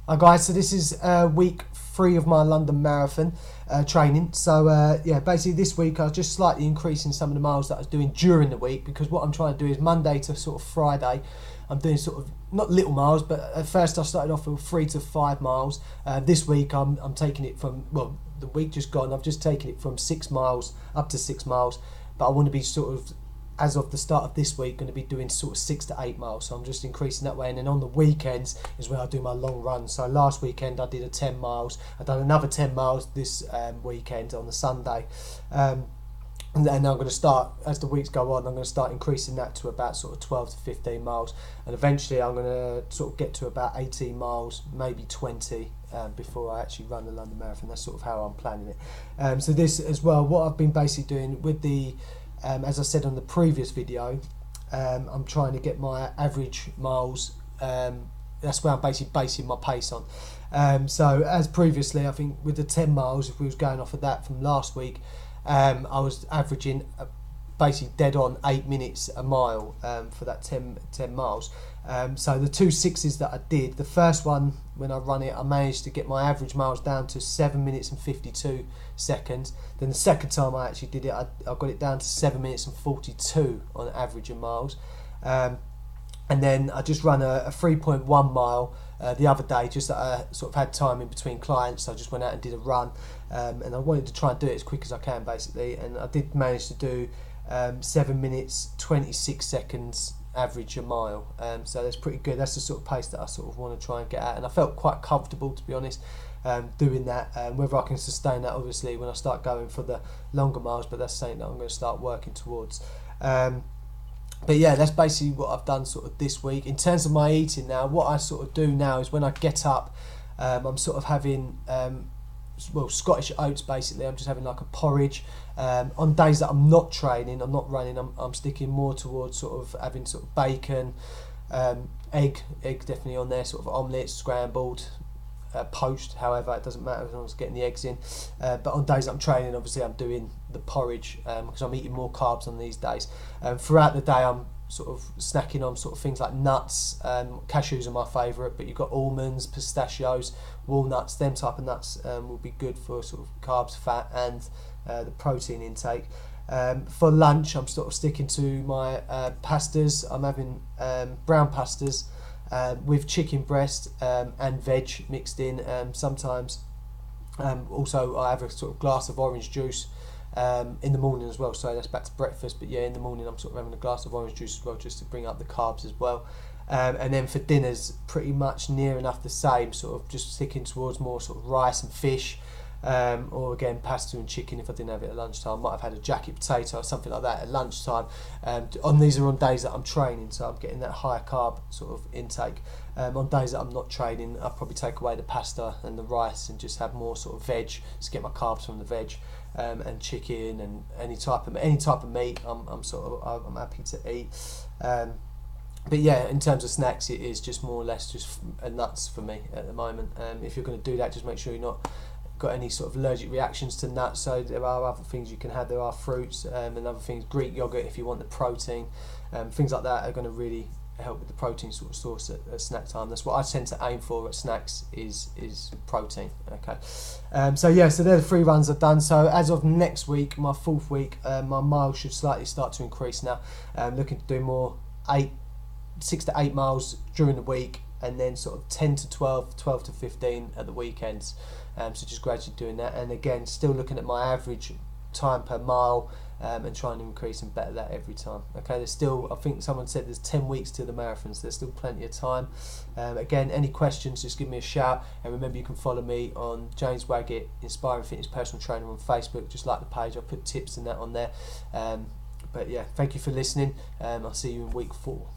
Hi guys, so this is week 3 of my London Marathon training. So yeah, basically this week I was just slightly increasing some of the miles that I was doing during the week, because what I'm trying to do is Monday to sort of Friday I'm doing sort of not little miles, but at first I started off with 3 to 5 miles. This week I'm taking it from, well, the week just gone, I've just taken it from 6 miles up to 6 miles, but I want to be sort of, as of the start of this week, going to be doing sort of 6 to 8 miles. So I'm just increasing that way. And then on the weekends is where I do my long runs. So last weekend I did a 10 miles. I've done another 10 miles this weekend on the Sunday. And then I'm going to start, as the weeks go on, I'm going to start increasing that to about sort of 12 to 15 miles. And eventually I'm going to sort of get to about 18 miles, maybe 20, before I actually run the London Marathon. That's sort of how I'm planning it. So this as well, what I've been basically doing with the as I said on the previous video, I'm trying to get my average miles. That's where I'm basically basing my pace on. So as previously, I think with the 10 miles, if we was going off of that from last week, I was averaging basically dead on 8 minutes a mile for that 10 miles. So the 2 6s that I did, the first one when I run it, I managed to get my average miles down to 7 minutes and 52 seconds. Then the second time I actually did it, I got it down to 7 minutes and 42 on average of miles. And then I just ran a 3.1 mile the other day, just that I sort of had time in between clients, so I just went out and did a run, and I wanted to try and do it as quick as I can basically, and I did manage to do 7 minutes 26 seconds average a mile. So that's pretty good. That's the sort of pace that I sort of want to try and get at, and I felt quite comfortable, to be honest, doing that. Whether I can sustain that, obviously, when I start going for the longer miles, but that's something that I'm going to start working towards. But yeah, that's basically what I've done sort of this week. In terms of my eating now, what I sort of do now is when I get up, I'm sort of having well, Scottish oats basically. I'm just having like a porridge. On days that I'm not training, I'm not running, I'm sticking more towards sort of having sort of bacon, egg definitely on there, sort of omelette, scrambled, poached, however, it doesn't matter as long as I'm getting the eggs in. But on days that I'm training, obviously I'm doing the porridge, because I'm eating more carbs on these days. Throughout the day I'm sort of snacking on sort of things like nuts. Cashews are my favourite, but you've got almonds, pistachios, walnuts, them type of nuts will be good for sort of carbs, fat and the protein intake. For lunch I'm sort of sticking to my pastas. I'm having brown pastas with chicken breast and veg mixed in. Sometimes also I have a sort of glass of orange juice in the morning as well, so that's back to breakfast, but yeah, in the morning I'm sort of having a glass of orange juice as well, just to bring up the carbs as well. And then for dinners, pretty much near enough the same, sort of just sticking towards more sort of rice and fish, or again pasta and chicken if I didn't have it at lunchtime. Might have had a jacket potato or something like that at lunchtime. These are on days that I'm training, so I'm getting that higher carb sort of intake. On days that I'm not training, I'll probably take away the pasta and the rice and just have more sort of veg, just get my carbs from the veg, and chicken and any type of meat. I'm happy to eat. But yeah, in terms of snacks, it is just more or less just nuts for me at the moment. If you're going to do that, just make sure you're not got any sort of allergic reactions to nuts. So there are other things you can have. There are fruits and other things, Greek yogurt if you want the protein. Things like that are going to really help with the protein sort of source at snack time. That's what I tend to aim for at snacks, is protein. Okay. So yeah, so they're the 3 runs I've done. So as of next week, my 4th week, my miles should slightly start to increase now. Looking to do more 6 to 8 miles during the week, and then sort of 10 to 12 to 15 at the weekends. So just gradually doing that, and again still looking at my average time per mile, and trying to increase and better that every time. Okay, there's still, I think someone said there's 10 weeks to the marathon, so there's still plenty of time. Again, any questions, just give me a shout, and remember you can follow me on James Waggitt, Inspiring Fitness Personal Trainer on Facebook. Just like the page, I put tips and that on there. But yeah, thank you for listening. I'll see you in week 4.